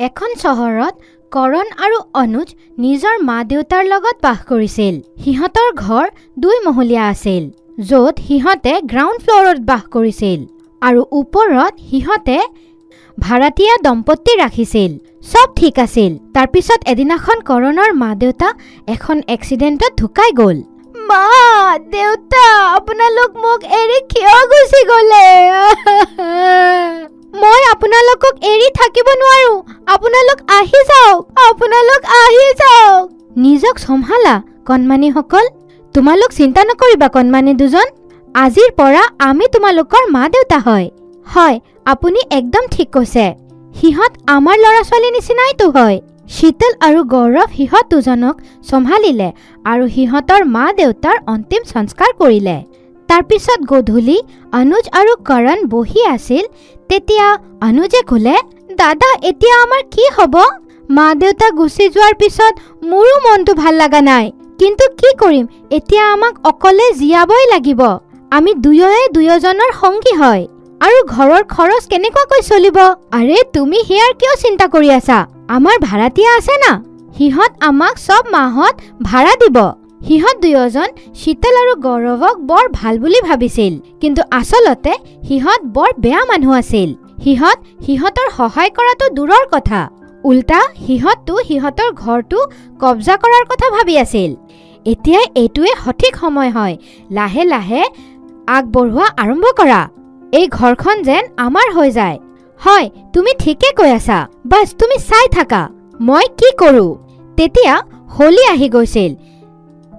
এখন চহৰত কৰণ আৰু অনুজ নিজৰ মা-দেউতাৰ লগত বাস কৰিছিল। সিহঁতৰ ঘৰ 2 মহলীয়া আছিল, য'ত সিহঁতে গ্ৰাউণ্ড ফ্ল'ৰত বাস কৰিছিল আৰু ওপৰত সিহঁতে ভাড়াতীয়া দম্পতি ৰাখিছিল। সব ঠিক আছিল। তাৰ পিছত এদিনাখন কৰণৰ মা-দেউতা এখন এক্সিডেণ্টত ঢুকাই গ'ল। মা, দেউতা, আপোনালোক মোক এৰি কিয় গুচি গ'লে? মই আপোনালোকক এৰি থাকিব নোৱাৰো। আপোনালোক আহি যাওক, আপোনালোক আহি যাওক। নিজক চম্ভালা কণমানিসকল। তোমালোক চিন্তা নকৰিবা কণমানি দুজন। আজিৰ পৰা আমি তোমালোকৰ মা-দেউতা হয়। হয়, আপুনি একদম ঠিক কৈছে। সিহঁত আমাৰ ল'ৰা-ছোৱালী নিচিনাইতো হয়। শীতল আৰু গৌৰৱ সিহঁত দুজনক চম্ভালিলে আৰু সিহঁতৰ মা-দেউতাৰ অন্তিম সংস্কাৰ কৰিলে। তাৰ পিছত গধূলি অনুজ আৰু কৰণ বহি আছিল। তেতিয়া অনুজে ক'লে, দাদা, এতিয়া আমাৰ কি হ'ব? মা-দেউতা গুচি যোৱাৰ পিছত মোৰো মনটো ভাল লগা নাই। কিন্তু কি কৰিম, এতিয়া আমাক অকলে জীয়াবই লাগিব। আমি দুয়োজনৰ সংগী হয় আৰু ঘৰৰ খৰচ কেনেকুৱাকৈ চলিব? আৰে, তুমি হিয়াৰ কিয় চিন্তা কৰি আছা? আমাৰ ভাড়াতীয়া আছে না, সিহঁত আমাক সব মাহত ভাড়া দিব। সিহঁত দুয়োজন শীতল আৰু গৌৰৱক বৰ ভাল বুলি ভাবিছিল, কিন্তু আচলতে সিহঁত বৰ বেয়া মানুহ আছিল। সিহঁতৰ সহায় কৰাটো দূৰৰ কথা, উল্টা সিহঁতটো সিহঁতৰ ঘৰটো কব্জা কৰাৰ কথা ভাবি আছিল। এতিয়া এইটোৱে সঠিক সময় হয় লাহে লাহে আগবঢ়োৱা আৰম্ভ কৰা। এই ঘৰখন যেন আমাৰ হৈ যায়। হয়, তুমি ঠিকে কৈ আছা। বাছ তুমি চাই থাকা মই কি কৰো। তেতিয়া হোলী আহি গৈছিল।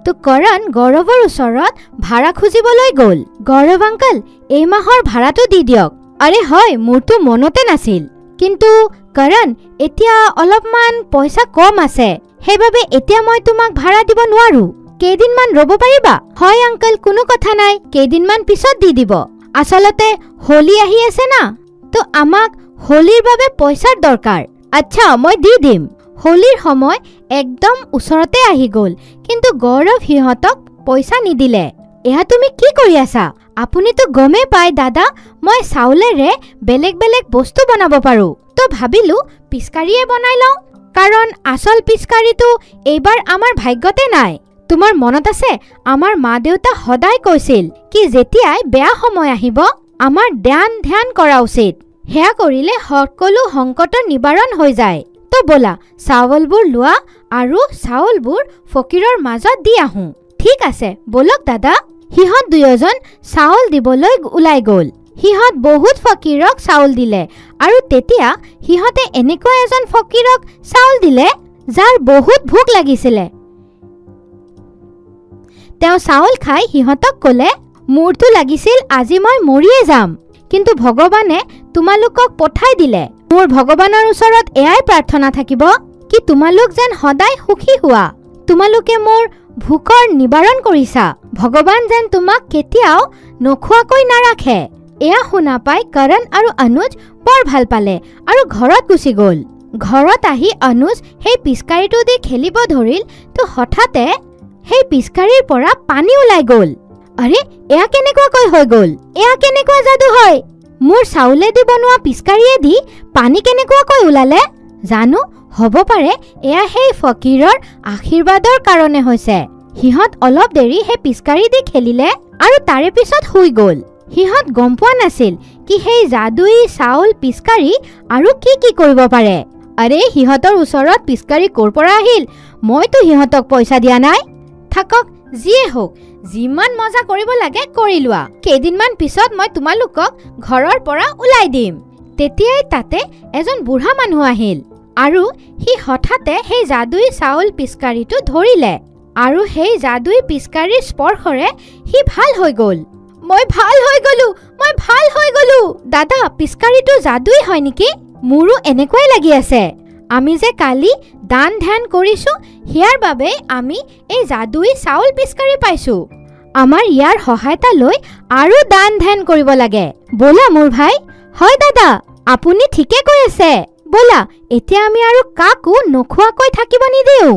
তো কৰণ গৌৰৱৰ ওচৰত ভাড়া খুজিবলৈ গ'ল। গৌৰৱ আংকল, এই মাহৰ ভাড়াটো দি দিয়ক। আৰে হয়, মোৰতো মনতে নাছিল। কিন্তু কৰণ, এতিয়া অলপমান পইচা কম আছে, সেইবাবে এতিয়া মই তোমাক ভাড়া দিব নোৱাৰো। কেইদিনমান ৰ'ব পাৰিবা? হয় আংকল, কোনো কথা নাই, কেইদিনমান পিছত দি দিব। আচলতে হোলী আহি আছে না, তো আমাক হোলীৰ বাবে পইচাৰ দৰকাৰ। আচ্ছা, মই দি দিম। হোলীৰ সময় একদম ওচৰতে আহি গ'ল, কিন্তু গৌৰৱ সিহঁতক পইচা নিদিলে। এয়া তুমি কি কৰি আছা? আপুনিতো গমেই পায় দাদা, মই চাউলেৰে বেলেগ বেলেগ বস্তু বনাব পাৰো। তো ভাবিলো পিচকাৰীয়ে বনাই লওঁ, কাৰণ আচল পিচকাৰীটো এইবাৰ আমাৰ ভাগ্যতে নাই। তোমাৰ মনত আছে, আমাৰ মা-দেউতা সদায় কৈছিল কি যেতিয়াই বেয়া সময় আহিব আমাৰ ধ্যান কৰা উচিত। সেয়া কৰিলে সকলো সংকটৰ নিবাৰণ হৈ যায়। তো ব'লা চাউলবোৰ লোৱা আৰু চাউলবোৰ ফকীৰৰ মাজত দি আহোঁ। ঠিক আছে, ব'লক দাদা। সিহঁত দুয়োজন চাউল দিবলৈ ওলাই গ'ল। সিহঁত বহুত ফকীৰক চাউল দিলে আৰু তেতিয়া সিহঁতে এনেকুৱা এজন ফকীৰক চাউল দিলে যাৰ বহুত ভোক লাগিছিলে। তেওঁ চাউল খাই সিহঁতক ক'লে, মোৰতো লাগিছিল আজি মই মৰিয়ে যাম, কিন্তু ভগৱানে তোমালোকক পঠাই দিলে। মোৰ ভগৱানৰ ওচৰত এয়াই প্ৰাৰ্থনা থাকিব কি তোমালোক যেন সদায় সুখী হোৱা। তোমালোকে মোৰ ভোকৰ নিবাৰণ কৰিছা। ভগৱান যেন তোমাক কেতিয়াও নোখোৱাকৈ নাৰাখে। এয়া শুনা পাই কৰণ আৰু অনুজ বৰ ভাল পালে আৰু ঘৰত গুচি গ'ল। ঘৰত আহি অনুজ সেই পিচকাৰীটো দি খেলিব ধৰিল। তো হঠাতে সেই পিচকাৰীৰ পৰা পানী ওলাই গ'ল। আৰে, এয়া কেনেকুৱাকৈ হৈ গ'ল? এয়া কেনেকুৱা যাদু হয়? মোৰ চাউলেদি বনোৱা পিচকাৰীয়ে দি পানী কেনেকুৱাকৈ ওলালে? জানো, হ'ব পাৰে এয়া সেই ফকীৰৰ আশীৰ্বাদৰ কাৰণে হৈছে। সিহঁত অলপ দেৰি সেই পিচকাৰী দি খেলিলে আৰু তাৰে পিছত শুই গ'ল। সিহঁত গম পোৱা নাছিল কি সেই যাদুই চাউল পিচকাৰী আৰু কি কৰিব পাৰে। আৰে, সিহঁতৰ ওচৰত পিচকাৰী ক'ৰ পৰা আহিল? মইতো সিহঁতক পইচা দিয়া নাই। থাকক, যিয়ে হওক, যিমান মজা কৰিব লাগে কৰি লোৱা। কেইদিনমান পিছত মই তোমালোকক ঘৰৰ পৰা ওলাই দিম। তেতিয়াই তাতে এজন বুঢ়া মানুহ আহিল আৰু সি হঠাতে সেই যাদুই চাউল পিচকাৰীটো ধৰিলে আৰু সেই যাদুই পিচকাৰীৰ স্পৰ্শৰে সি ভাল হৈ গ'ল। মই ভাল হৈ গ'লো। দাদা, পিচকাৰীটো যাদুই হয় নেকি? মোৰো এনেকুৱাই লাগি আছে। আমি যে কালি ধ্যান কৰিছো, ইয়াৰ বাবে আমি এই যাদুই চাউল পিচকাৰী পাইছো। আমাৰ ইয়াৰ সহায়তা লৈ আৰু ধ্যান কৰিব লাগে। ব'লা মোৰ ভাই। হয় দাদা, আপুনি ঠিকে কৈ আছে। ব'লা, এতিয়া আমি আৰু কাকো নোখোৱাকৈ থাকিব নিদিওঁ।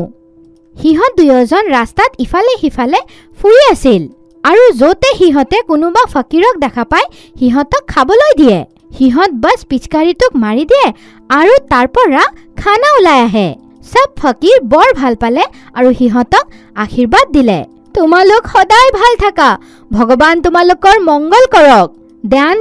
সিহঁত দুয়োজন ৰাস্তাত ইফালে সিফালে ফুৰি আছিল আৰু য'তে সিহঁতে কোনোবা ফকীৰক দেখা পায় সিহঁতক খাবলৈ দিয়ে। সিহঁত বাছ পিচকাৰীটোক মাৰি দিয়ে আৰু তাৰ পৰা খানা ওলাই আহে সব ফকিৰ বৰ ভাল পালে আৰু সিহঁতক আশীৰ্বাদ দিলে তোমালোক সদায় ভাল থাকা ভগৱান তোমালোকৰ মংগল কৰক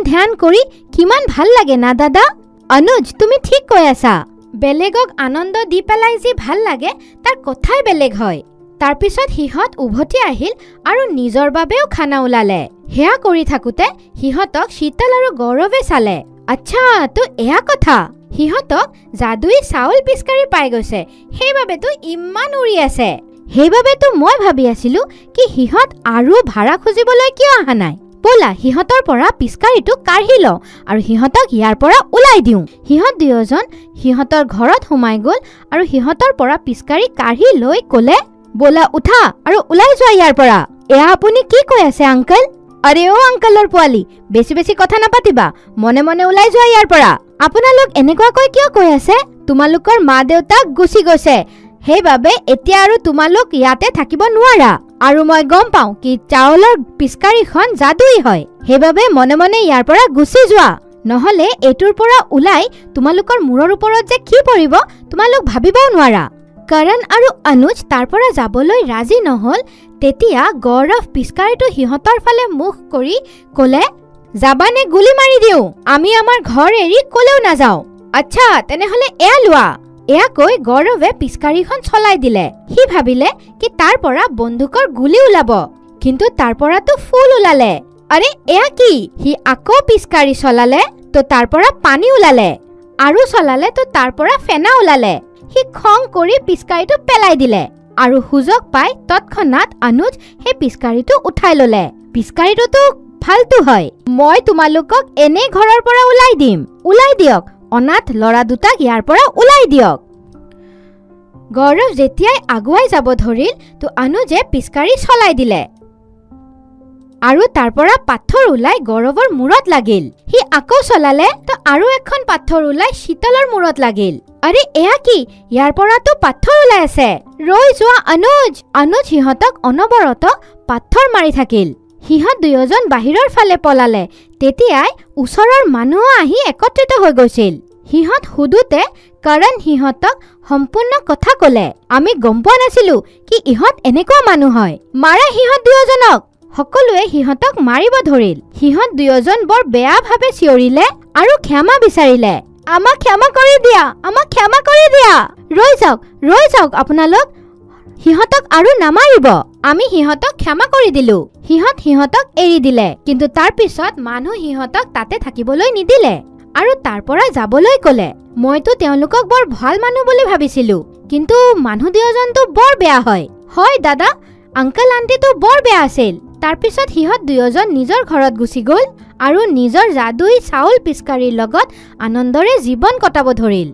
ধ্যান কৰি কিমান ভাল লাগে না দাদা অনুজ তুমি ঠিক কৈ আছা বেলেগক আনন্দ দি পেলাই যি ভাল লাগে তাৰ কথাই বেলেগ হয় তাৰ পিছত সিহঁত উভতি আহিল আৰু নিজৰ বাবেও খানা ওলালে হেয়া কৰি থাকোতে সিহঁতক শীতল আৰু গৌৰৱে চালে আচ্ছা তো এয়া কথা সিহঁতক যাদুই চাউল পিচকাৰি পাই গৈছে সেইবাবেতো ইমান উৰি আছে সেইবাবেতো মই ভাবি আছিলো কি সিহঁত আৰু ভাড়া খুজিবলৈ কিয় অহা নাই বলা সিহঁতৰ পৰা পিচকাৰিটো কাঢ়ি লওঁ আৰু সিহঁতক ইয়াৰ পৰা ওলাই দিওঁ সিহঁত দুয়োজন সিহঁতৰ ঘৰত সোমাই গ'ল আৰু সিহঁতৰ পৰা পিচকাৰি কাঢ়ি লৈ ক'লে বলা উঠা আৰু ওলাই যোৱা ইয়াৰ পৰা এয়া আপুনি কি কৈ আছে আংকল আৰে অ আংকলৰ পোৱালি বেছি কথা নাপাতিবা মনে মনে ওলাই যোৱা ইয়াৰ পৰা আপোনালোক এনেকুৱাকৈ কিয় কৈ আছে তোমালোকৰ মা দেউতাক গুচি গৈছে সেইবাবে এতিয়া আৰু তোমালোক ইয়াতে থাকিব নোৱাৰা আৰু মই গম পাওঁ কি চাউলৰ পিচকাৰিখন যাদুই হয় সেইবাবে মনে মনে ইয়াৰ পৰা গুচি যোৱা নহলে এটোৰ পৰা ওলাই তোমালোকৰ মূৰৰ ওপৰত যে কি পৰিব তোমালোক ভাবিবও নোৱাৰা কৰণ আৰু অনুজ তাৰ পৰা যাবলৈ ৰাজি নহল তেতিয়া গৌৰৱ পিচকাৰিটো সিহঁতৰ ফালে মুখ কৰি ক'লে যাবানে গুলি মাৰি দিওঁ আমি আমাৰ ঘৰ এৰি কলেও নাযাওঁ আচ্ছা তেনেহলে এয়া লোৱা এয়া কৈ গৌৰৱে পিচকাৰিখন চলাই দিলে সি ভাবিলে কি তাৰ পৰা বন্দুকৰ গুলি ওলাব কিন্তু তাৰ পৰাতো ফুল ওলালে আৰে এয়া কি সি আকৌ পিচকাৰি চলালে তো তাৰ পৰা পানী ওলালে আৰু চলালে তো তাৰ পৰা ফেনা ওলালে সি খং কৰি পিচকাৰিটো পেলাই দিলে আৰু সুযোগ পাই তৎক্ষণাত অনুজ সেই পিচকাৰিটো উঠাই ললে পিচকাৰিটোতো ফালতু হয় মই তোমালোকক এনে ঘৰৰ পৰা ওলাই দিম ওলাই দিয়ক অনাথ লৰা দুটাক ইয়াৰ পৰা ওলাই দিয়ক গৌৰৱ যেতিয়াই আগুৱাই যাব ধৰিল তো অনুজে পিচকাৰি চলাই দিলে আৰু তাৰ পৰা পাথৰ ওলাই গৌৰৱৰ মূৰত লাগিল সি আকৌ চলালে তো আৰু এখন পাথৰ ওলাই শীতলৰ মূৰত লাগিল আৰে এয়া কি ইয়াৰ পৰাতো পাথৰ ওলাই আছে ৰৈ যোৱা অনুজ সিহঁতক অনবৰত পাথৰ মাৰি থাকিল সিহঁত দুয়োজন বাহিৰৰ ফালে পলালে তেতিয়াই ওচৰৰ মানুহ আহি একত্ৰিত হৈ গৈছিল সিহঁত সুধোতে কৰণ সিহঁতক সম্পূৰ্ণ কথা ক'লে আমি গম পোৱা নাছিলো কি ইহঁত এনেকুৱা মানুহ হয় মাৰা সিহঁত দুয়োজনক সকলোৱে সিহঁতক মাৰিব ধৰিল সিহঁত দুয়োজন বৰ বেয়া ভাৱে চিঞৰিলে আৰু ক্ষমা বিচাৰিলে আমাক ক্ষমা কৰি দিয়া ৰৈ যাওক আপোনালোক সিহঁতক আৰু নামাৰিব আমি সিহঁতক ক্ষমা কৰি দিলো সিহঁতক এৰি দিলে কিন্তু তাৰ পিছত মানুহ সিহঁতক তাতে থাকিবলৈ নিদিলে আৰু তাৰ পৰা যাবলৈ ক'লে মইতো তেওঁলোকক বৰ ভাল মানুহ বুলি ভাবিছিলো কিন্তু মানুহ দুয়োজনটো বৰ বেয়া হয় দাদা আংকল আন্টিটো বৰ বেয়া আছিল তাৰ পিছত সিহঁত দুয়োজন নিজৰ ঘৰত গুচি গ'ল আৰু নিজৰ যাদুই চাউল পিচকাৰিৰ লগত আনন্দৰে জীৱন কটাব ধৰিল